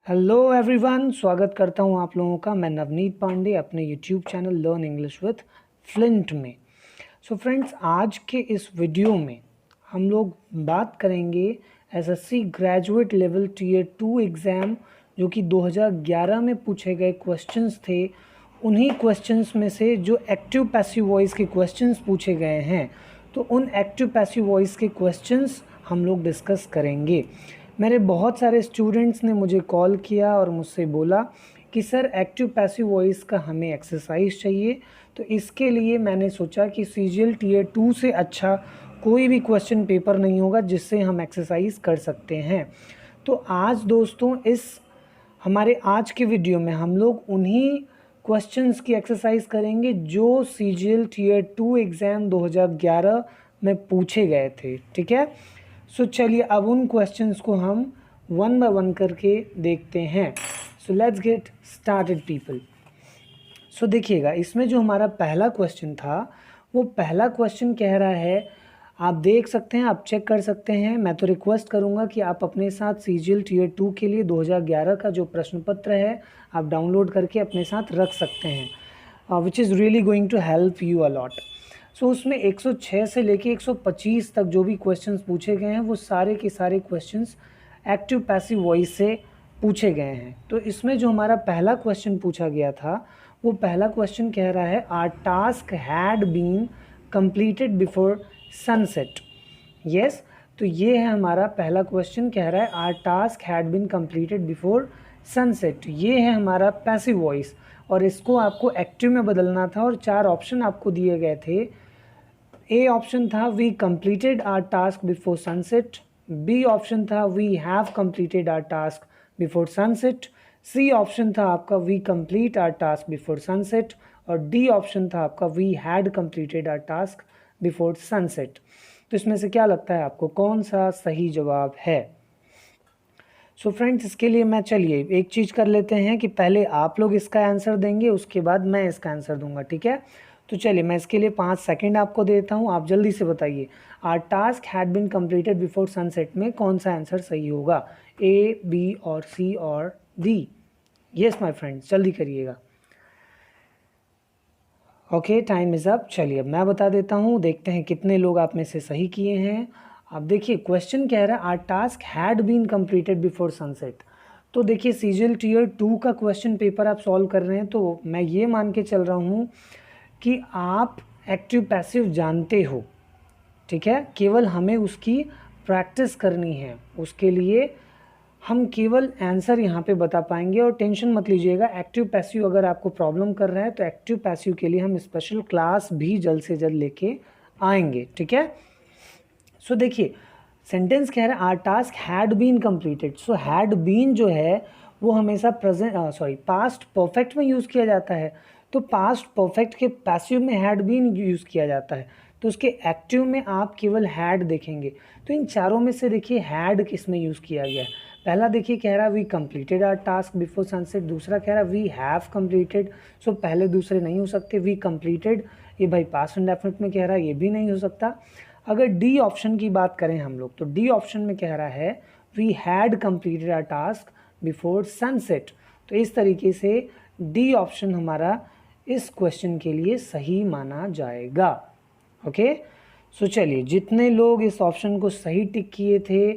Hello everyone, स्वागत करता हूं आप लोगों का। मैं नवनीत पांडे अपने YouTube channel learn English with Flint में। सो फ्रेंड्स, आज के इस वीडियो में हम लोग बात करेंगे SSC graduate level tier 2 exam जो कि 2011 में पूछे गए क्वेश्चंस थे। उन्हीं क्वेश्चंस में से जो एक्टिव पैसिव वॉइस के क्वेश्चंस पूछे गए हैं, तो उन एक्टिव पैसिव वॉइस के क्वेश्चंस हम लोग डिस्कस करेंगे। मेरे बहुत सारे स्टूडेंट्स ने मुझे कॉल किया और मुझसे बोला कि सर एक्टिव पैसिव वॉइस का हमें एक्सरसाइज चाहिए। तो इसके लिए मैंने सोचा कि सीजीएल टीयर 2 से अच्छा कोई भी क्वेश्चन पेपर नहीं होगा जिससे हम एक्सरसाइज कर सकते हैं। तो आज दोस्तों, इस हमारे आज के वीडियो में हम लोग उन्हीं क्वेश्चंस की एक्सरसाइज करेंगे जो सीजीएल टीयर 2 एग्ज़ाम 2011 में पूछे गए थे। ठीक है, सो चलिए अब उन क्वेश्चंस को हम वन बाय वन करके देखते हैं। So let's get started people. So देखिएगा, इसमें जो हमारा पहला क्वेश्चन था, वो पहला क्वेश्चन कह रहा है, आप देख सकते हैं, आप चेक कर सकते हैं। मैं तो रिक्वेस्ट करूंगा कि आप अपने साथ सीजीएल टीयर 2 के लिए 2011 का जो प्रश्न पत्र है आप डाउनलोड करके अपने साथ रख सकते हैं, which is really going to help you a lot. So उसमें 106 से लेके 125 तक जो भी क्वेश्चंस पूछे गए हैं वो सारे के सारे क्वेश्चंस एक्टिव पैसिव वॉइस से पूछे गए हैं। तो इसमें जो हमारा पहला क्वेश्चन पूछा गया था, वो पहला क्वेश्चन कह रहा है, our task had been completed before sunset. Yes, तो ये है हमारा पहला क्वेश्चन, कह रहा है our task had been completed before sunset. ये है हमारा पैसिव वॉइस और इसको आपको एक्टिव में बदलना था और 4 ऑप्शन आपको दिए गए थे। ए ऑप्शन था we completed our task before sunset, B option था we have completed our task before sunset, C option था आपका we complete our task before sunset और डी ऑप्शन था आपका we had completed our task before sunset. तो इसमें से क्या लगता है आपको, कौन सा सही जवाब है? सो फ्रेंड्स, इसके लिए मैं चलिए एक चीज़ कर लेते हैं कि पहले आप लोग इसका आंसर देंगे, उसके बाद मैं इसका आंसर दूंगा। ठीक है, तो चलिए मैं इसके लिए 5 सेकंड आपको देता हूं, आप जल्दी से बताइए our task had been completed before sunset में कौन सा आंसर सही होगा, ए, बी और सी और डी। यस माय फ्रेंड्स, जल्दी करिएगा। Okay, time is up. चलिए अब मैं बता देता हूँ, देखते हैं कितने लोग आप में से सही किए हैं। अब देखिए क्वेश्चन कह रहा है our task had been completed before sunset. तो देखिए सीजीएल टीयर 2 का क्वेश्चन पेपर आप सॉल्व कर रहे हैं, तो मैं ये मान के चल रहा हूँ कि आप एक्टिव पैसिव जानते हो। ठीक है, केवल हमें उसकी प्रैक्टिस करनी है, उसके लिए हम केवल आंसर यहाँ पे बता पाएंगे। और टेंशन मत लीजिएगा, एक्टिव पैसिव अगर आपको प्रॉब्लम कर रहा है तो एक्टिव पैसिव के लिए हम स्पेशल क्लास भी जल्द से जल्द लेके आएंगे। ठीक है, सो देखिए सेंटेंस कह रहा है our task had been completed. So had been जो है वो हमेशा पास्ट परफेक्ट में यूज़ किया जाता है, तो पास्ट परफेक्ट के पैसिव में हैड बीन यूज़ किया जाता है, तो उसके एक्टिव में आप केवल हैड देखेंगे। तो इन चारों में से देखिए हैड किस में यूज़ किया गया है। पहला देखिए कह रहा है we completed our task before sunset, दूसरा कह रहा है वी हैव कंप्लीटेड। सो पहले दूसरे नहीं हो सकते। वी कंप्लीटेड ये भाई पास्ट इंडेफिनिट में कह रहा है, ये भी नहीं हो सकता। अगर डी ऑप्शन की बात करें हम लोग, तो डी ऑप्शन में कह रहा है we had completed our task before sunset. तो इस तरीके से डी ऑप्शन हमारा इस क्वेश्चन के लिए सही माना जाएगा। ओके, सो चलिए जितने लोग इस ऑप्शन को सही टिक किए थे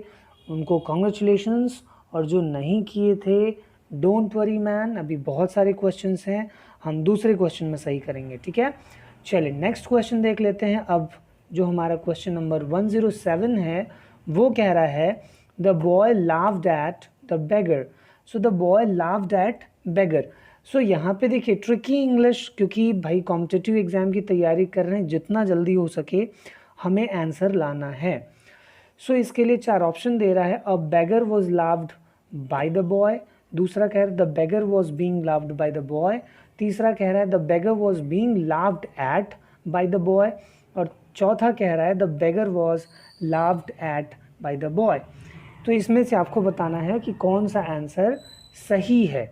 उनको कॉन्ग्रेचुलेशंस, और जो नहीं किए थे डोंट वरी मैन, अभी बहुत सारे क्वेश्चंस हैं, हम दूसरे क्वेश्चन में सही करेंगे। ठीक है, चलिए नेक्स्ट क्वेश्चन देख लेते हैं। अब जो हमारा क्वेश्चन नंबर 107 है वो कह रहा है the boy laughed at the beggar. So the boy laughed at beggar. So यहाँ पे देखिए ट्रिकी इंग्लिश, क्योंकि भाई कॉम्पिटिटिव एग्जाम की तैयारी कर रहे हैं, जितना जल्दी हो सके हमें आंसर लाना है। सो इसके लिए 4 ऑप्शन दे रहा है। A beggar was laughed by the boy, दूसरा कह रहा है the beggar was being laughed by the boy, तीसरा कह रहा है the beggar was being laughed at by the boy, और चौथा कह रहा है the beggar was laughed at by the boy. तो इसमें से आपको बताना है कि कौन सा आंसर सही है।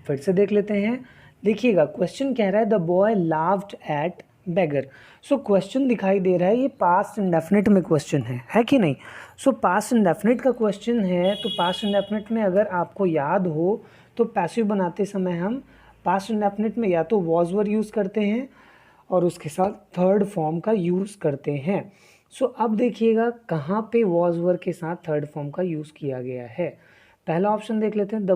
फिर से देख लेते हैं। देखिएगा क्वेश्चन कह रहा है the boy laughed eight beggar। So question दिखाई दे रहा है, ये पास्ट इंडेफिनिट में क्वेश्चन है कि नहीं। सो पास्ट इंडेफिनिट का क्वेश्चन है, तो पास्ट इंडेफिनिट में अगर आपको याद हो तो पैसिव बनाते समय हम पास्ट इंडेफिनिट में या तो वॉज वर यूज़ करते हैं और उसके साथ थर्ड फॉर्म का यूज़ करते हैं। सो अब देखिएगा कहाँ पे वॉज वर के साथ थर्ड फॉर्म का यूज़ किया गया है। पहला ऑप्शन देख लेते हैं, the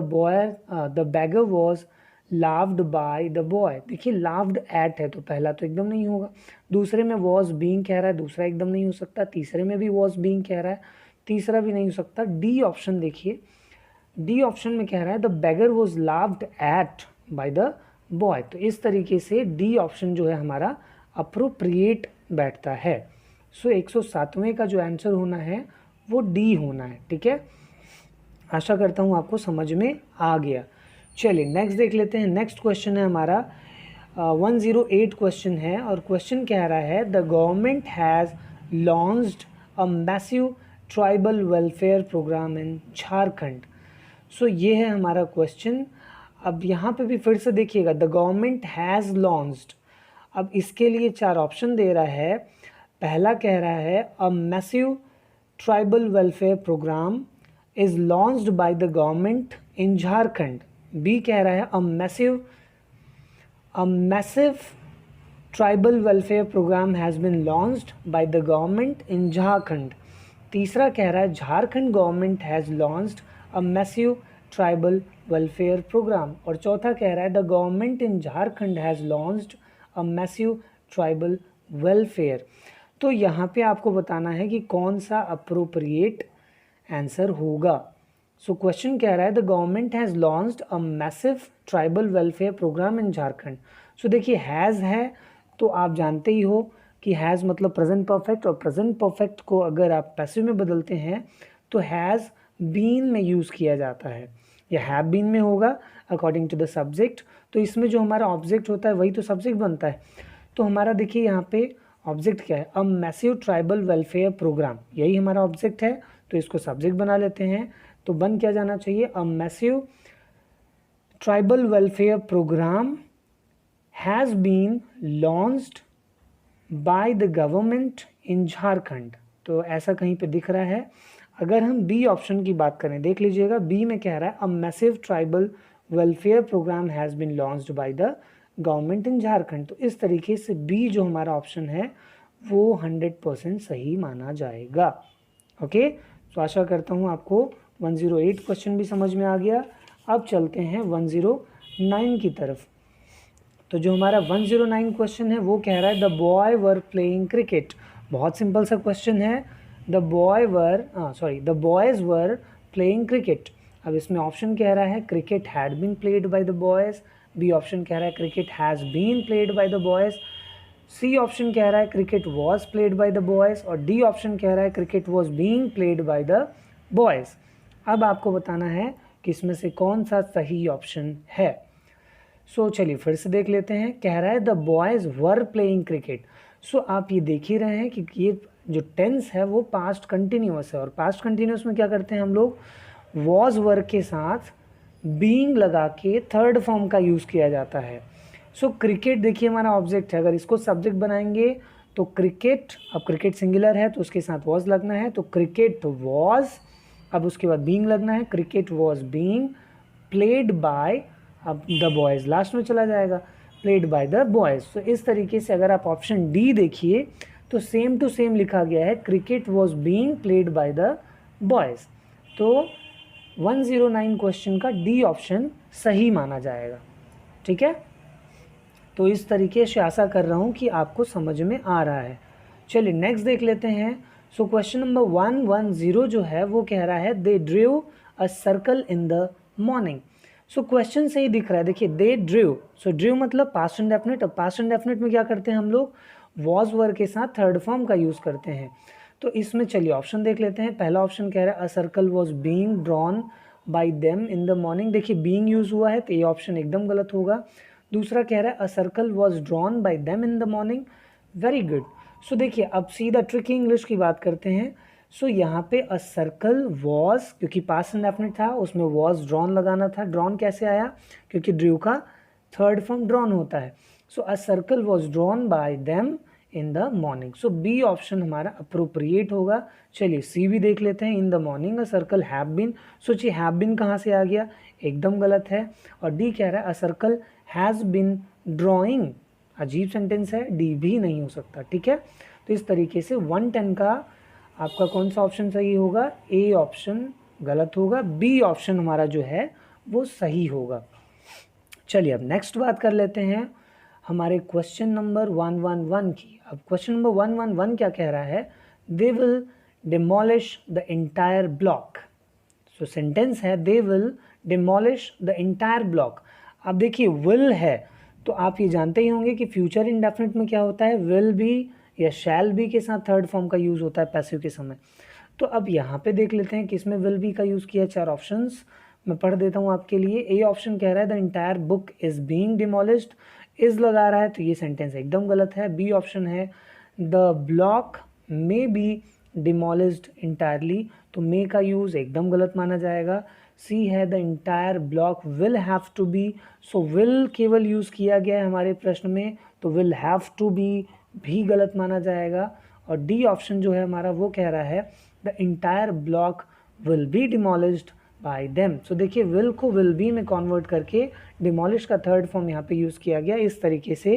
beggar was लाव्ड bye the boy. देखिए लाव्ड एट है तो पहला तो एकदम नहीं होगा, दूसरे में वॉज बीइंग कह रहा है, दूसरा एकदम नहीं हो सकता, तीसरे में भी वॉज बीइंग कह रहा है, तीसरा भी नहीं हो सकता। डी ऑप्शन देखिए, डी ऑप्शन में कह रहा है the beggar was laughed at by the boy. तो इस तरीके से डी ऑप्शन जो है हमारा अप्रोप्रिएट बैठता है। सो 107वें का जो आंसर होना है वो डी होना है। ठीक है, आशा करता हूँ आपको समझ में आ गया। चलिए नेक्स्ट देख लेते हैं। नेक्स्ट क्वेश्चन है हमारा 108 क्वेश्चन है और क्वेश्चन कह रहा है the government has launched a massive tribal welfare programme in Jharkhand. So ये है हमारा क्वेश्चन। अब यहाँ पे भी फिर से देखिएगा, द गवर्नमेंट हैज़ लॉन्च्ड। अब इसके लिए 4 ऑप्शन दे रहा है। पहला कह रहा है a massive tribal welfare program is launched by the government in Jharkhand. B कह रहा है a massive tribal welfare program has been launched by the government in Jharkhand. तीसरा कह रहा है Jharkhand government has launched a massive tribal welfare program. और चौथा कह रहा है the government in Jharkhand has launched a massive tribal welfare. तो यहाँ पे आपको बताना है कि कौन सा अप्रोप्रिएट आंसर होगा। सो क्वेश्चन कह रहा है the government has launched a massive tribal welfare programme in Jharkhand. So देखिए हैज़ है तो आप जानते ही हो कि हैज़ मतलब प्रेजेंट परफेक्ट, और प्रेजेंट परफेक्ट को अगर आप पैसिव में बदलते हैं तो हैज़ बीन में यूज़ किया जाता है या हैव बीन में होगा अकॉर्डिंग टू द सब्जेक्ट। तो इसमें जो हमारा ऑब्जेक्ट होता है वही तो सब्जेक्ट बनता है। तो हमारा देखिए यहाँ पे ऑब्जेक्ट क्या है, a massive tribal welfare program, यही हमारा ऑब्जेक्ट है। तो इसको सब्जेक्ट बना लेते हैं, तो बन क्या जाना चाहिए, a massive tribal welfare program has been launched by the government in Jharkhand. तो ऐसा कहीं पे दिख रहा है। अगर हम बी ऑप्शन की बात करें, देख लीजिएगा बी में कह रहा है a massive tribal welfare program has been launched by the government in Jharkhand. तो इस तरीके से बी जो हमारा ऑप्शन है वो 100% सही माना जाएगा। ओके, तो आशा करता हूँ आपको 108 क्वेश्चन भी समझ में आ गया। अब चलते हैं 109 की तरफ। तो जो हमारा 109 क्वेश्चन है वो कह रहा है the boy were playing cricket. बहुत सिंपल सा क्वेश्चन है, the boys were playing cricket. अब इसमें ऑप्शन कह रहा है cricket had been played by the boys, B option कह रहा है cricket has been played by the boys, C option कह रहा है cricket was played by the boys, और डी ऑप्शन कह रहा है cricket was being played by the boys. अब आपको बताना है कि इसमें से कौन सा सही ऑप्शन है। सो चलिए फिर से देख लेते हैं। कह रहा है the boys were playing cricket. So आप ये देख ही रहे हैं कि ये जो टेंस है वो पास्ट कंटिन्यूअस है, और पास्ट कंटिन्यूअस में क्या करते हैं हम लोग, वॉज वर के साथ बीइंग लगा के थर्ड फॉर्म का यूज़ किया जाता है। सो क्रिकेट देखिए हमारा ऑब्जेक्ट है, अगर इसको सब्जेक्ट बनाएंगे तो क्रिकेट, अब क्रिकेट सिंगुलर है तो उसके साथ वॉज लगना है, तो क्रिकेट वॉज, अब उसके बाद बीइंग लगना है, cricket was being played bye, अब द बॉयज़ लास्ट में चला जाएगा, प्लेड बाय द बॉयज़। तो इस तरीके से अगर आप ऑप्शन डी देखिए तो सेम टू सेम लिखा गया है, cricket was being played by the boys. तो 109 क्वेश्चन का डी ऑप्शन सही माना जाएगा। ठीक है, तो इस तरीके से आशा कर रहा हूँ कि आपको समझ में आ रहा है। चलिए नेक्स्ट देख लेते हैं। सो क्वेश्चन नंबर 110 जो है वो कह रहा है दे drew a circle in the morning. So question से ही दिख रहा है, देखिए दे ड्रू, सो ड्रू मतलब पास्ट इंडेफिनिट। अब पास्ट इंडेफिनिट में क्या करते हैं हम लोग, वॉज वर के साथ थर्ड फॉर्म का यूज़ करते हैं। तो इसमें चलिए ऑप्शन देख लेते हैं। पहला ऑप्शन कह रहा है a circle was being drawn by them in the morning. देखिए बीइंग यूज़ हुआ है तो ये ऑप्शन एकदम गलत होगा। दूसरा कह रहा है a circle was drawn by them in the morning, very good. So देखिए अब सीधा ट्रिकी इंग्लिश की बात करते हैं। सो यहाँ पे अ सर्कल वॉज, क्योंकि पास्ट इंडेफिनिट था उसमें वॉज ड्रॉन लगाना था। ड्रॉन कैसे आया, क्योंकि ड्रू का थर्ड फॉर्म ड्रॉन होता है। So a circle was drawn by them in the morning. So B option हमारा अप्रोप्रिएट होगा। चलिए सी भी देख लेते हैं। In the morning a circle have been. सोचिए हैव बीन कहाँ से आ गया, एकदम गलत है। और डी कह रहा है a circle has been drawing, अजीब सेंटेंस है, डी भी नहीं हो सकता। ठीक है, तो इस तरीके से 110 का आपका कौन सा ऑप्शन सही होगा, ए ऑप्शन गलत होगा, बी ऑप्शन हमारा जो है वो सही होगा। चलिए अब नेक्स्ट बात कर लेते हैं हमारे क्वेश्चन नंबर 111 की। अब क्वेश्चन नंबर 111 क्या कह रहा है, they will demolish the entire block. So sentence है they will demolish the entire block. अब देखिए विल है तो आप ये जानते ही होंगे कि फ्यूचर इंडेफिनिट में क्या होता है, विल भी या शैल बी के साथ थर्ड फॉर्म का यूज़ होता है पैसिव के समय। तो अब यहाँ पे देख लेते हैं किसमें विल बी का यूज़ किया। चार ऑप्शंस मैं पढ़ देता हूँ आपके लिए। ए ऑप्शन कह रहा है the entire book is being demolished, is लगा रहा है तो ये सेंटेंस एकदम गलत है। बी ऑप्शन है the block may be demolished entirely, तो मे का यूज़ एकदम गलत माना जाएगा। सी है the entire block will have to be, so will केवल यूज़ किया गया है हमारे प्रश्न में, तो विल हैव टू बी भी गलत माना जाएगा। और डी ऑप्शन जो है हमारा वो कह रहा है the entire block will be demolished by them. So देखिए विल को विल बी में कन्वर्ट करके डिमोलिश का थर्ड फॉर्म यहाँ पे यूज़ किया गया। इस तरीके से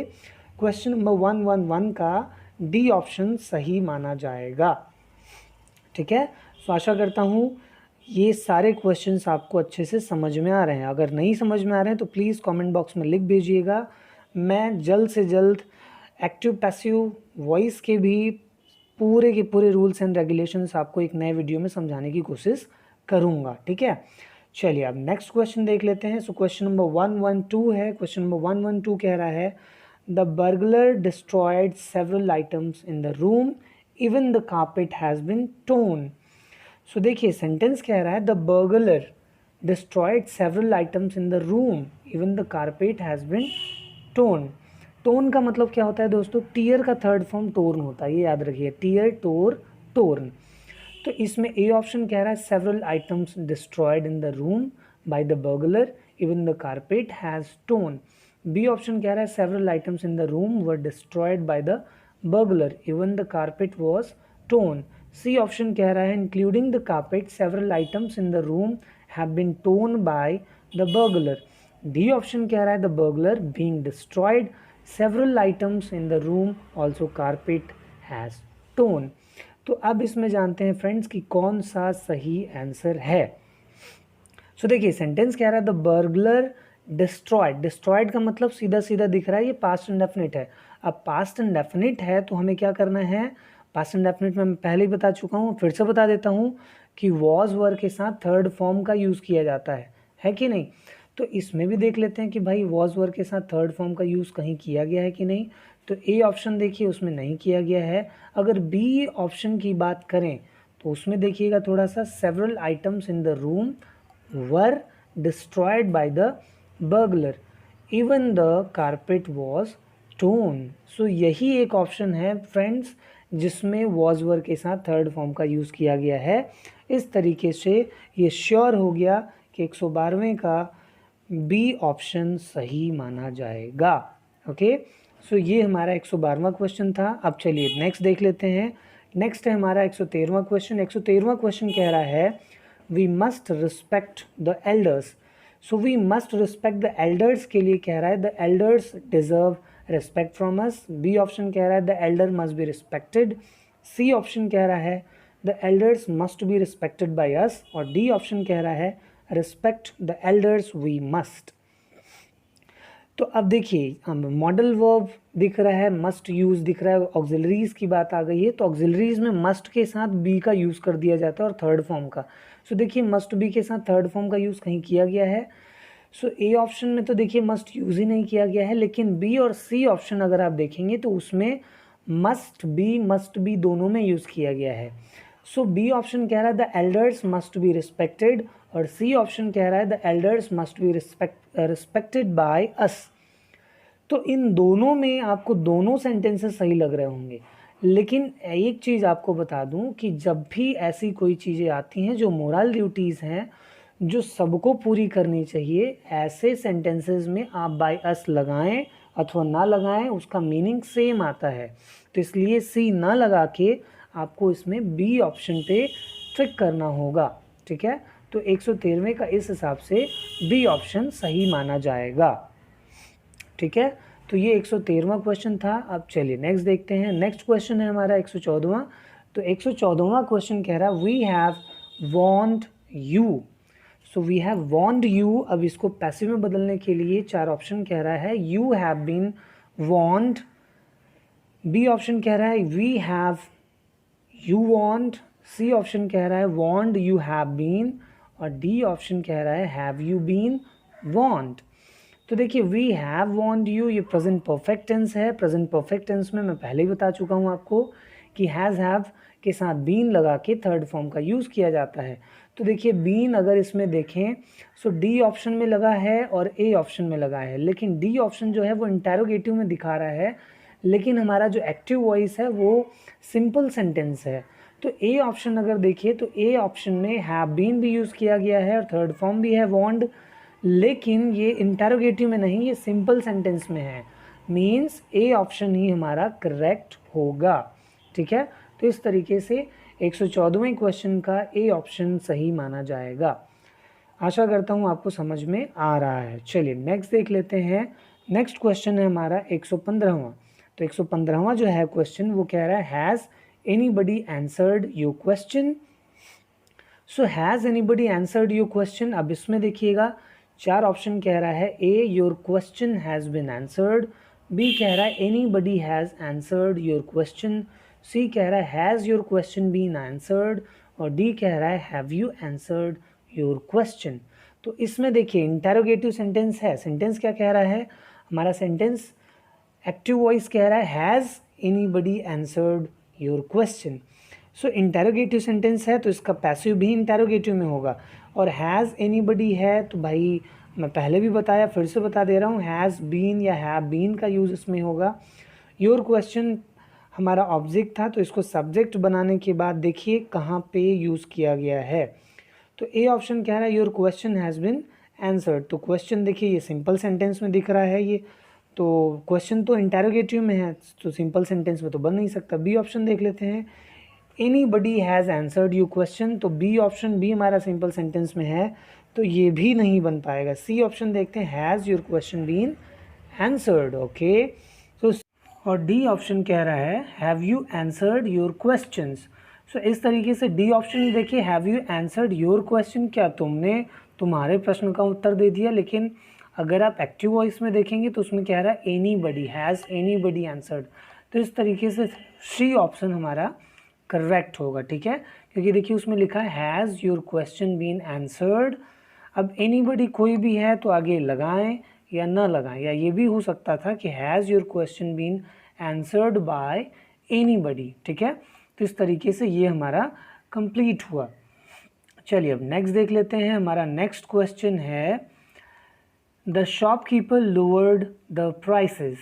क्वेश्चन नंबर 111 का डी ऑप्शन सही माना जाएगा। ठीक है, सो आशा करता हूँ ये सारे क्वेश्चंस आपको अच्छे से समझ में आ रहे हैं। अगर नहीं समझ में आ रहे हैं तो प्लीज़ कमेंट बॉक्स में लिख भेजिएगा। मैं जल्द से जल्द एक्टिव पैसिव वॉइस के भी पूरे के पूरे रूल्स एंड रेगुलेशंस आपको एक नए वीडियो में समझाने की कोशिश करूँगा। ठीक है, चलिए अब नेक्स्ट क्वेश्चन देख लेते हैं। सो क्वेश्चन नंबर 112 है। क्वेश्चन नंबर 112 कह रहा है the burglar destroyed several items in the room even the carpet has been torn. So देखिए सेंटेंस कह रहा है the burglar destroyed several items in the room even the carpet has been torn. Torn का मतलब क्या होता है दोस्तों, टीयर का थर्ड फॉर्म टोर्न होता है, ये याद रखिए, टीयर टोर टोर्न। तो इसमें ए ऑप्शन कह रहा है several items destroyed in the room by the burglar even the carpet has torn. B option कह रहा है several items in the room were destroyed by the burglar even the carpet was torn. C option कह रहा है including the carpet several items in the room have been torn by the burglar. D option कह रहा है the burglar being destroyed several items in the room also carpet has tone. तो अब इसमें जानते हैं फ्रेंड्स कि कौन सा सही आंसर है। सो देखिए सेंटेंस कह रहा है द बर्गलर डिस्ट्रॉयड। डिस्ट्रॉयड का मतलब सीधा सीधा दिख रहा है ये पास्ट इंडेफिनिट है। अब पास्ट इंडेफिनिट है तो हमें क्या करना है, पास्ट इंडेफिनिट में मैं पहले ही बता चुका हूँ, फिर से बता देता हूँ कि वॉज वर के साथ थर्ड फॉर्म का यूज़ किया जाता है कि नहीं। तो इसमें भी देख लेते हैं कि भाई वॉज वर के साथ थर्ड फॉर्म का यूज़ कहीं किया गया है कि नहीं। तो ए ऑप्शन देखिए उसमें नहीं किया गया है। अगर बी ऑप्शन की बात करें तो उसमें देखिएगा थोड़ा सा, several items in the room were destroyed by the burglar even the carpet was torn. So यही एक ऑप्शन है फ्रेंड्स जिसमें वॉज वर के साथ थर्ड फॉर्म का यूज़ किया गया है। इस तरीके से ये श्योर हो गया कि 112वें का बी ऑप्शन सही माना जाएगा। ओके, सो ये हमारा 112वां क्वेश्चन था। अब चलिए नेक्स्ट देख लेते हैं। नेक्स्ट है हमारा 113वां क्वेश्चन। 113वां क्वेश्चन कह रहा है we must respect the elders. So we must respect the elders के लिए कह रहा है the elders deserve respect from us. B option कह रहा है the elder must be respected. C option कह रहा है the elders must be respected by us. और डी ऑप्शन कह रहा है respect the elders we must. तो अब देखिए मॉडल वर्ब दिख रहा है, मस्ट यूज़ दिख रहा है, ऑक्सिलरीज की बात आ गई है तो ऑक्सिलरीज में मस्ट के साथ बी का यूज़ कर दिया जाता है और थर्ड फॉर्म का। सो देखिए मस्ट बी के साथ थर्ड फॉर्म का यूज़ कहीं किया गया है। सो ए ऑप्शन में तो देखिए मस्ट यूज़ ही नहीं किया गया है, लेकिन बी और सी ऑप्शन अगर आप देखेंगे तो उसमें मस्ट बी दोनों में यूज़ किया गया है। सो बी ऑप्शन कह रहा है the elders must be respected और सी ऑप्शन कह रहा है the elders must be respected by अस। तो इन दोनों में आपको दोनों सेंटेंसेस सही लग रहे होंगे, लेकिन एक चीज़ आपको बता दूं कि जब भी ऐसी कोई चीज़ें आती हैं जो मोरल ड्यूटीज़ हैं जो सबको पूरी करनी चाहिए, ऐसे सेंटेंसेस में आप बाय अस लगाएं अथवा ना लगाएं उसका मीनिंग सेम आता है, तो इसलिए सी ना लगा के आपको इसमें बी ऑप्शन पे ट्रिक करना होगा, ठीक है। तो 113वें का इस हिसाब से बी ऑप्शन सही माना जाएगा, ठीक है। तो ये 113वां क्वेश्चन था। अब चलिए नेक्स्ट देखते हैं। नेक्स्ट क्वेश्चन है हमारा 114वां। तो 114वां क्वेश्चन कह रहा है we have warned you. So we have warned you. अब इसको पैसिव में बदलने के लिए 4 ऑप्शन कह रहा है you have been warned, B option कह रहा है we have you warned, C option कह रहा है वॉन्ड यू हैव बीन, और डी ऑप्शन कह रहा है हैव यू बीन वॉन्ड। तो देखिए वी हैव वॉन्ड यू ये प्रेजेंट परफेक्ट टेंस है। प्रेजेंट परफेक्ट टेंस में मैं पहले ही बता चुका हूँ आपको कि हैज़ हैव के साथ बीन लगा के थर्ड फॉर्म का यूज़ किया जाता है। तो देखिए बीन अगर इसमें देखें सो डी ऑप्शन में लगा है और ए ऑप्शन में लगा है, लेकिन डी ऑप्शन जो है वो इंटेरोगेटिव में दिखा रहा है, लेकिन हमारा जो एक्टिव वॉइस है वो सिंपल सेंटेंस है। तो ए ऑप्शन अगर देखिए तो ए ऑप्शन में हैव बीन भी यूज़ किया गया है और थर्ड फॉर्म भी है वॉन्ड, लेकिन ये इंटेरोगेटिव में नहीं, ये सिंपल सेंटेंस में है। मीन्स ए ऑप्शन ही हमारा करेक्ट होगा, ठीक है। तो इस तरीके से 114वें क्वेश्चन का ए ऑप्शन सही माना जाएगा। आशा करता हूँ आपको समझ में आ रहा है। चलिए नेक्स्ट देख लेते हैं। नेक्स्ट क्वेश्चन है हमारा 115वां। तो 115वां जो है क्वेश्चन वो कह रहा है has anybody answered your question. So has anybody answered your question. अब इसमें देखिएगा 4 ऑप्शन कह रहा है A your question has been answered, B कह रहा है anybody has answered your question, C कह रहा है has your question been answered, और डी कह रहा है have you answered your question. तो इसमें देखिए इंटेरोगेटिव सेंटेंस है। सेंटेंस क्या कह रहा है हमारा सेंटेंस एक्टिव वॉइस कह रहा है has anybody answered your question. So interrogative sentence है तो इसका पैसिव भी इंटेरोगेटिव में होगा, और हैज़ एनीबडी है तो भाई मैं पहले भी बताया फिर से बता दे रहा हूँ हैज़ बीन या हैव बीन का यूज़ इसमें होगा। योर क्वेश्चन हमारा ऑब्जेक्ट था तो इसको सब्जेक्ट बनाने के बाद देखिए कहाँ पे यूज़ किया गया है। तो ए ऑप्शन कह रहा है your question has been answered. तो क्वेश्चन देखिए ये सिंपल सेंटेंस में दिख रहा है, ये तो क्वेश्चन तो इंटेरोगेटिव में है तो सिंपल सेंटेंस में तो बन नहीं सकता। बी ऑप्शन देख लेते हैं anybody has answered your question. तो बी ऑप्शन भी हमारा सिंपल सेंटेंस में है तो ये भी नहीं बन पाएगा। सी ऑप्शन देखते हैं has your question been answered, okay. तो और डी ऑप्शन कह रहा है have you answered your questions. So इस तरीके से डी ऑप्शन देखिए have you answered your question, क्या तुमने तुम्हारे प्रश्न का उत्तर दे दिया, लेकिन अगर आप एक्टिव वॉइस में देखेंगे तो उसमें कह रहा है एनीबडी हैज़ एनीबडी आंसर्ड। तो इस तरीके से सी ऑप्शन हमारा करेक्ट होगा, ठीक है, क्योंकि देखिए उसमें लिखा है has your question been answered. अब एनीबडी कोई भी है तो आगे लगाएं या न लगाएं, या ये भी हो सकता था कि has your question been answered by anybody, ठीक है। तो इस तरीके से ये हमारा कंप्लीट हुआ। चलिए अब नेक्स्ट देख लेते हैं। हमारा नेक्स्ट क्वेश्चन है the shopkeeper lowered the prices.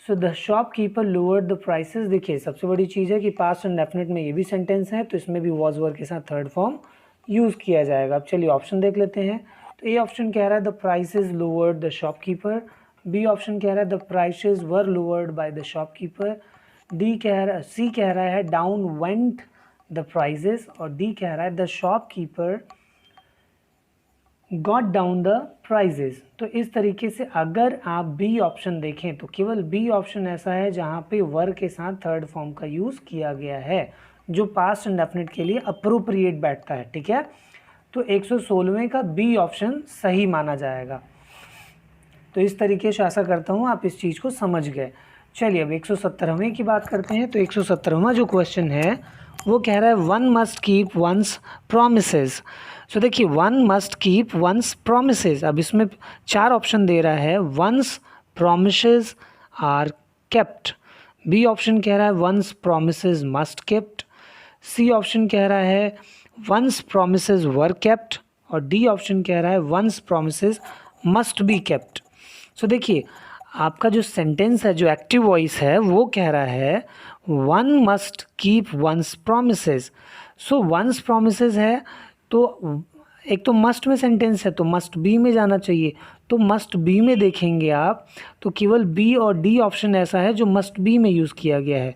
So the shopkeeper lowered the prices. देखिए सबसे बड़ी चीज़ है कि पास्ट एंड डेफिनेट में ये भी सेंटेंस है तो इसमें भी वॉज वर के साथ थर्ड फॉर्म यूज़ किया जाएगा। अब चलिए ऑप्शन देख लेते हैं। तो ए ऑप्शन कह रहा है the prices lowered the shopkeeper, B option कह रहा है the prices were lowered by the shopkeeper, C कह रहा है डाउन वेंट द प्राइसेस, और डी कह रहा है the shopkeeper got down the prices. तो इस तरीके से अगर आप बी ऑप्शन देखें तो केवल बी ऑप्शन ऐसा है जहाँ पे वर के साथ थर्ड फॉर्म का यूज़ किया गया है जो पास्ट एंड डेफिनेट के लिए अप्रोप्रिएट बैठता है, ठीक है। तो 116वें का बी ऑप्शन सही माना जाएगा। तो इस तरीके से आशा करता हूँ आप इस चीज़ को समझ गए। चलिए अब 117वें की बात करते हैं। तो 117वां जो क्वेश्चन है वो कह रहा है one must keep one's promises. So देखिए one must keep one's promises. अब इसमें 4 ऑप्शन दे रहा है one's promises are kept, B option कह रहा है one's promises must kept, C option कह रहा है वंस प्रोमिसेस वर केप्ट, और डी ऑप्शन कह रहा है one's promises must be kept. So देखिए आपका जो सेंटेंस है जो एक्टिव वॉइस है वो कह रहा है one must keep one's promises. So one's promises है तो एक तो मस्ट में सेंटेंस है तो मस्ट बी में जाना चाहिए, तो मस्ट बी में देखेंगे आप तो केवल बी और डी ऑप्शन ऐसा है जो मस्ट बी में यूज़ किया गया है,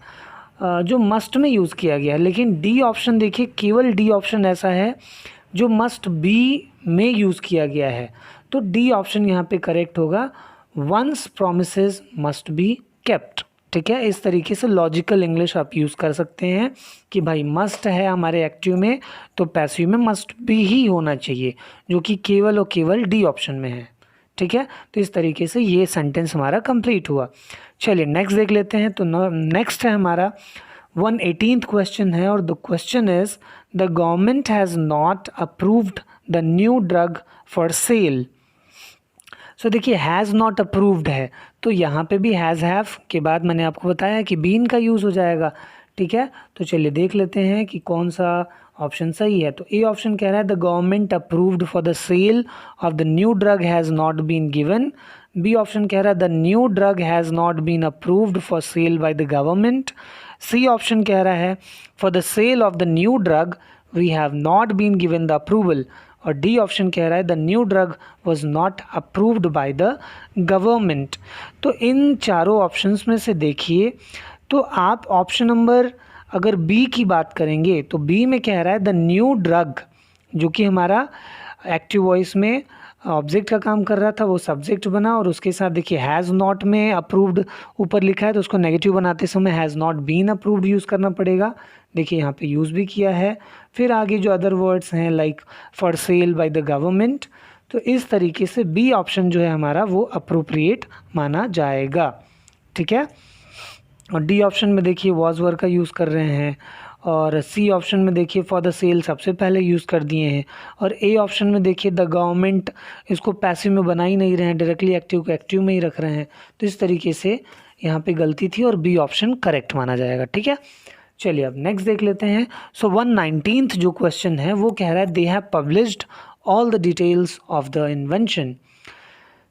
जो मस्ट में यूज़ किया गया है। लेकिन डी ऑप्शन देखिए, केवल डी ऑप्शन ऐसा है जो मस्ट बी में यूज़ किया गया है, तो डी ऑप्शन यहाँ पे करेक्ट होगा, one's promises must be kept. ठीक है, इस तरीके से लॉजिकल इंग्लिश आप यूज़ कर सकते हैं कि भाई मस्ट है हमारे एक्टिव में तो पैसिव में मस्ट बी ही होना चाहिए, जो कि केवल और केवल डी ऑप्शन में है। ठीक है, तो इस तरीके से ये सेंटेंस हमारा कंप्लीट हुआ। चलिए नेक्स्ट देख लेते हैं। तो नेक्स्ट है हमारा 118th क्वेश्चन है, और the question is the government has not approved the new drug for sale. So देखिए हैज़ नॉट अप्रूव्ड है, तो यहाँ पे भी हैज़ हैव के बाद मैंने आपको बताया कि बीन का यूज़ हो जाएगा। ठीक है, तो चलिए देख लेते हैं कि कौन सा ऑप्शन सही है। तो ए ऑप्शन कह रहा है the government approved for the sale of the new drug has not been given. B option कह रहा है the new drug has not been approved for sale by the government. C option कह रहा है for the sale of the new drug we have not been given the approval. और D option कह रहा है the new drug was not approved by the government. तो इन चारों options में से देखिए, तो आप ऑप्शन नंबर अगर बी की बात करेंगे तो बी में कह रहा है द न्यू ड्रग, जो कि हमारा एक्टिव वॉइस में ऑब्जेक्ट का काम कर रहा था वो सब्जेक्ट बना, और उसके साथ देखिए हैज़ नॉट में अप्रूव्ड ऊपर लिखा है तो उसको नेगेटिव बनाते समय has not been approved use करना पड़ेगा। देखिए यहाँ पे यूज़ भी किया है। फिर आगे जो अदर वर्ड्स हैं like for sale by the government, तो इस तरीके से बी ऑप्शन जो है हमारा वो अप्रोप्रिएट माना जाएगा। ठीक है, और डी ऑप्शन में देखिए वॉज वर्ड का यूज़ कर रहे हैं, और सी ऑप्शन में देखिए फॉर द सेल सबसे पहले यूज़ कर दिए हैं, और ए ऑप्शन में देखिए द गवर्नमेंट इसको पैसिव में बना ही नहीं रहे हैं, डायरेक्टली एक्टिव को एक्टिव में ही रख रहे हैं। तो इस तरीके से यहाँ पे गलती थी और बी ऑप्शन करेक्ट माना जाएगा। ठीक है, चलिए अब नेक्स्ट देख लेते हैं। सो 119th जो क्वेश्चन है वो कह रहा है they have published all the details of the invention.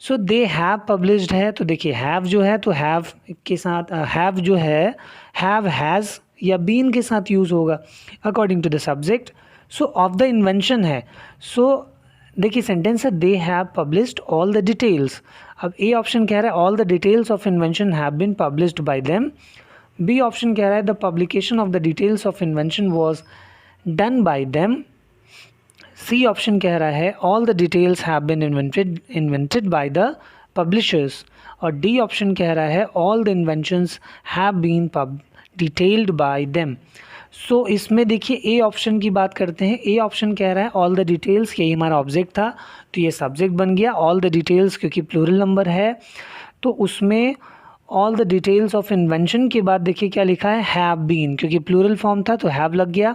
So they have published है, तो देखिए हैव जो है तो हैव के साथ हैव जो है हैव हैज़ या बीन के साथ यूज़ होगा according to the subject. So of the invention है, सो देखिए सेंटेंस है they have published all the details. अब ए ऑप्शन कह रहा है all the details of invention have been published by them. B option कह रहा है the publication of the details of invention was done by them. C option कह रहा है all the details have been invented by the publishers. और D option कह रहा है all the inventions have been detailed by them. So इसमें देखिए A option की बात करते हैं। ए ऑप्शन कह रहा है ऑल द डिटेल्स, यही हमारा ऑब्जेक्ट था तो ये सब्जेक्ट बन गया। ऑल द डिटेल्स क्योंकि प्लूरल नंबर है तो उसमें all the details of invention के बाद देखिए क्या लिखा है हैव बीन, क्योंकि प्लूरल फॉर्म था तो हैव लग गया।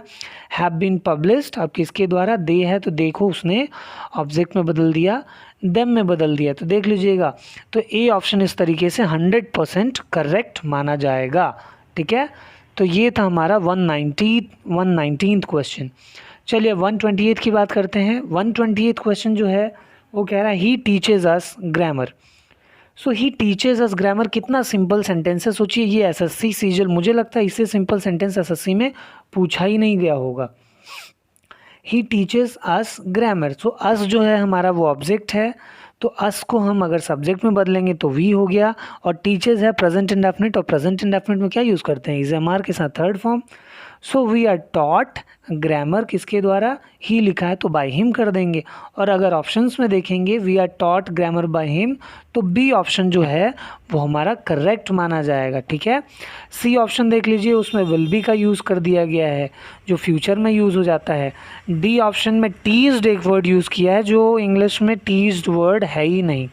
हैव बीन पब्लिश्ड, अब किसके द्वारा, दे है तो देखो उसने ऑब्जेक्ट में बदल दिया, देम में बदल दिया, तो देख लीजिएगा। तो ए ऑप्शन इस तरीके से 100% करेक्ट माना जाएगा। ठीक है, तो ये था हमारा 119th क्वेश्चन। चलिए 128 की बात करते हैं। 128 क्वेश्चन जो है वो कह रहा है ही टीचेज अस ग्रामर। सो ही टीचेज अस ग्रामर, कितना सिंपल सेंटेंस है। सोचिए ये एसएससी सीजल, मुझे लगता है इससे सिंपल सेंटेंस एसएससी में पूछा ही नहीं गया होगा। ही टीचेज अस ग्रामर, सो अस जो है हमारा वो ऑब्जेक्ट है, तो अस को हम अगर सब्जेक्ट में बदलेंगे तो वी हो गया। और टीचर्स है प्रेजेंट इंडेफिनिट, और प्रेजेंट इंडेफिनिट में क्या यूज़ करते हैं, इज एम आर के साथ third form. So we are taught grammar किसके द्वारा, ही लिखा है तो बाय हिम कर देंगे। और अगर ऑप्शंस में देखेंगे we are taught grammar by him, तो बी ऑप्शन जो है वो हमारा करेक्ट माना जाएगा। ठीक है, सी ऑप्शन देख लीजिए उसमें विल बी का यूज़ कर दिया गया है जो फ्यूचर में यूज़ हो जाता है। डी ऑप्शन में टीज्ड एक वर्ड यूज़ किया है जो इंग्लिश में टीज्ड वर्ड है ही नहीं।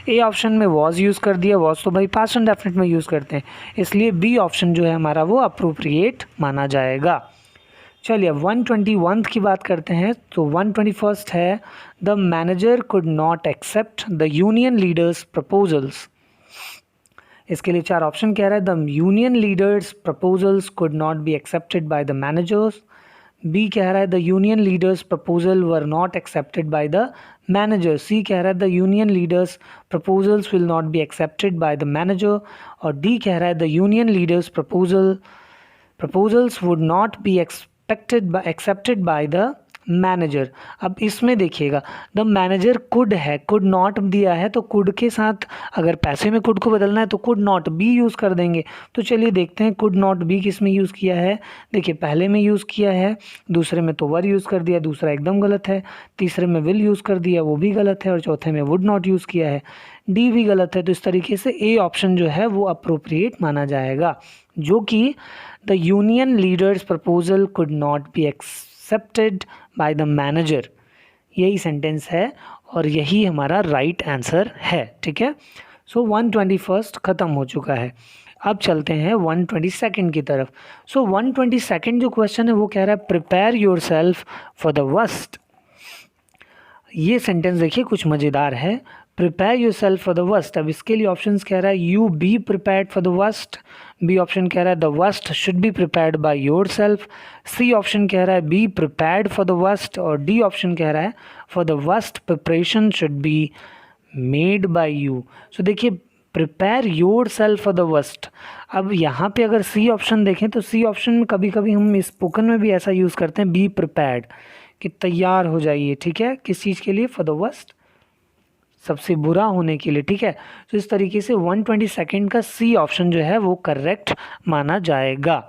ए ऑप्शन में वॉज यूज़ कर दिया, वॉज तो भाई पास्ट इंडेफिनिट में यूज़ करते हैं, इसलिए बी ऑप्शन जो है हमारा वो अप्रोप्रिएट माना जाएगा। चलिए अब 121 की बात करते हैं। तो 121 है the manager could not accept the union leaders proposals. इसके लिए 4 ऑप्शन कह रहा है the union leaders proposals could not be accepted by the managers. B कह रहा है the union leaders proposal were not accepted by the manager. C कह रहा है the union leaders proposals will not be accepted by the manager. और D कह रहा है the union leaders proposals would not be accepted by the manager. अब इसमें देखिएगा द मैनेजर कुड है, कुड नॉट दिया है तो कुड के साथ अगर पैसे में कुड को बदलना है तो कुड नॉट बी यूज़ कर देंगे। तो चलिए देखते हैं कुड नॉट बी किस में यूज़ किया है। देखिए पहले में यूज़ किया है, दूसरे में तो वर यूज़ कर दिया, दूसरा एकदम गलत है, तीसरे में विल यूज़ कर दिया वो भी गलत है, और चौथे में वुड नॉट यूज़ किया है, डी भी गलत है। तो इस तरीके से ए ऑप्शन जो है वो अप्रोप्रिएट माना जाएगा, जो कि the union leaders proposal could not be accepted by the manager, यही सेंटेंस है और यही हमारा राइट आंसर है। ठीक है, सो 121 ख़त्म हो चुका है। अब चलते हैं 122 की तरफ। सो 122 जो क्वेश्चन है वो कह रहा है prepare yourself for the worst. ये सेंटेंस देखिए कुछ मज़ेदार है, prepare yourself for the worst. अब इसके लिए ऑप्शंस कह रहा है you be prepared for the worst, B option कह रहा है the worst should be prepared by yourself, C option कह रहा है be prepared for the worst, और डी ऑप्शन कह रहा है for the worst preparation should be made by you. So देखिए prepare yourself for the worst. अब यहाँ पे अगर सी ऑप्शन देखें तो सी ऑप्शन में कभी कभी हम स्पोकन में भी ऐसा यूज़ करते हैं, बी प्रिपेयर्ड, कि तैयार हो जाइए। ठीक है, किस चीज़ के लिए? फॉर द वर्स्ट, सबसे बुरा होने के लिए। ठीक है, तो इस तरीके से 122 का सी ऑप्शन जो है वो करेक्ट माना जाएगा।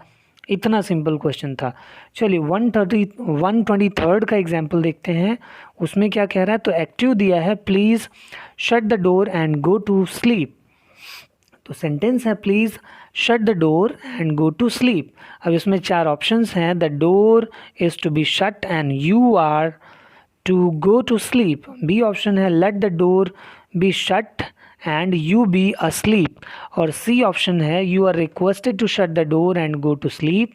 इतना सिंपल क्वेश्चन था। चलिए 123 का एग्जाम्पल देखते हैं, उसमें क्या कह रहा है। तो एक्टिव दिया है please shut the door and go to sleep. तो सेंटेंस है please shut the door and go to sleep. अब इसमें 4 ऑप्शंस हैं, the door is to be shut and you are to go to sleep. B option है let the door be shut and you be asleep, और C option है you are requested to shut the door and go to sleep,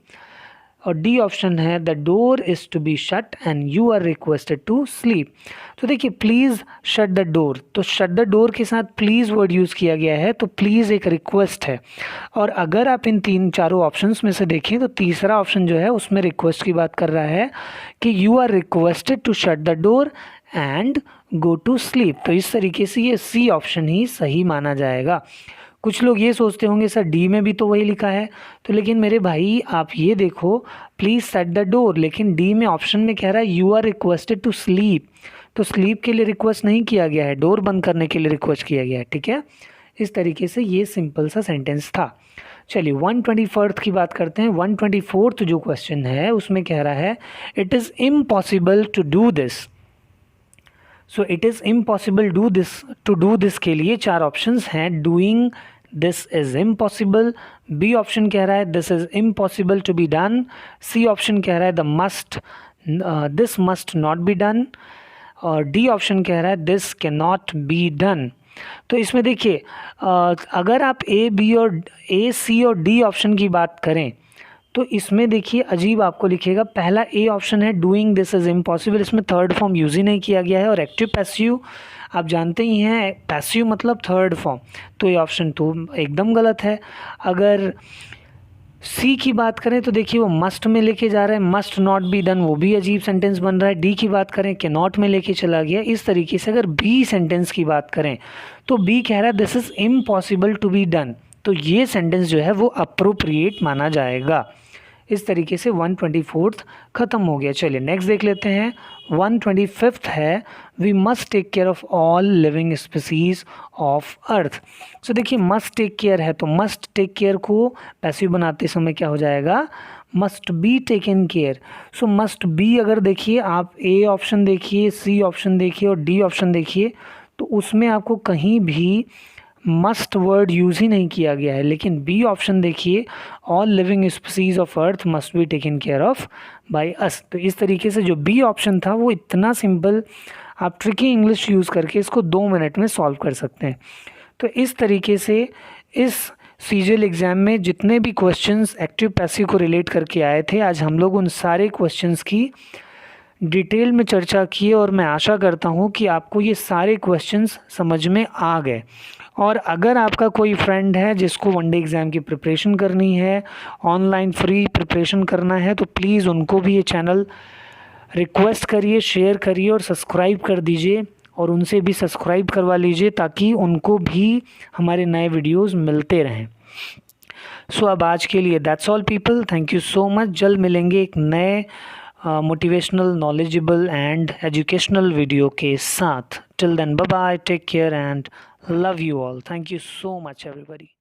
और D option है the door is to be shut and you are requested to sleep. तो देखिए please shut the door, तो shut the door के साथ please word use किया गया है, तो प्लीज़ एक रिक्वेस्ट है। और अगर आप इन 3-4 ऑप्शंस में से देखें तो तीसरा ऑप्शन जो है उसमें रिक्वेस्ट की बात कर रहा है कि you are requested to shut the door and go to sleep. तो इस तरीके से ये सी ऑप्शन ही सही माना जाएगा। कुछ लोग ये सोचते होंगे सर डी में भी तो वही लिखा है, तो लेकिन मेरे भाई आप ये देखो प्लीज़ शट द डोर, लेकिन डी में ऑप्शन में कह रहा है you are requested to sleep, तो स्लीप के लिए रिक्वेस्ट नहीं किया गया है, डोर बंद करने के लिए रिक्वेस्ट किया गया है। ठीक है, इस तरीके से ये सिंपल सा सेंटेंस था। चलिए 124 की बात करते हैं। 124 जो क्वेश्चन है उसमें कह रहा है it is impossible to do this. So it is impossible to do this के लिए 4 ऑप्शंस हैं, doing this is impossible, B option कह रहा है this is impossible to be done, C option कह रहा है this must not be done, और डी ऑप्शन कह रहा है this can not be done. तो इसमें देखिए अगर आप ए सी और डी ऑप्शन की बात करें तो इसमें देखिए अजीब आपको लिखेगा, पहला ए ऑप्शन है डूइंग दिस इज़ इम्पॉसिबल, इसमें थर्ड फॉर्म यूज़ ही नहीं किया गया है, और एक्टिव पैसिव आप जानते ही हैं पैसिव मतलब थर्ड फॉर्म, तो ये ऑप्शन तो एकदम गलत है। अगर सी की बात करें तो देखिए वो मस्ट में लेके जा रहा है, मस्ट नॉट बी डन, वो भी अजीब सेंटेंस बन रहा है। डी की बात करें के नॉट में लेके चला गया। इस तरीके से अगर बी सेंटेंस की बात करें तो बी कह रहा है this is impossible to be done, तो ये सेंटेंस जो है वो अप्रोप्रिएट माना जाएगा। इस तरीके से 124 ख़त्म हो गया। चलिए नेक्स्ट देख लेते हैं। 125 है we must take care of all living species of earth. So देखिए मस्ट टेक केयर है तो मस्ट टेक केयर को पैसिव बनाते समय क्या हो जाएगा, must be taken care. So must be अगर देखिए आप ए ऑप्शन देखिए, सी ऑप्शन देखिए और डी ऑप्शन देखिए तो उसमें आपको कहीं भी मस्ट वर्ड यूज़ ही नहीं किया गया है, लेकिन बी ऑप्शन देखिए all living species of earth must be taken care of by us. तो इस तरीके से जो बी ऑप्शन था वो इतना सिंपल, आप ट्रिकी इंग्लिश यूज़ करके इसको 2 मिनट में सॉल्व कर सकते हैं। तो इस तरीके से इस सीजीएल एग्ज़ाम में जितने भी क्वेश्चंस एक्टिव पैसिव को रिलेट करके आए थे, आज हम लोग उन सारे क्वेश्चंस की डिटेल में चर्चा की और मैं आशा करता हूँ कि आपको ये सारे क्वेश्चंस समझ में आ गए। और अगर आपका कोई फ्रेंड है जिसको वनडे एग्ज़ाम की प्रिपरेशन करनी है, ऑनलाइन फ्री प्रिपरेशन करना है, तो प्लीज़ उनको भी ये चैनल रिक्वेस्ट करिए, शेयर करिए और सब्सक्राइब कर दीजिए, और उनसे भी सब्सक्राइब करवा लीजिए ताकि उनको भी हमारे नए वीडियोस मिलते रहें। सो अब आज के लिए that's all people, thank you so much. जल्द मिलेंगे एक नए motivational, knowledgeable and educational video के साथ. Till then, bye bye, take care and love you all. Thank you so much everybody.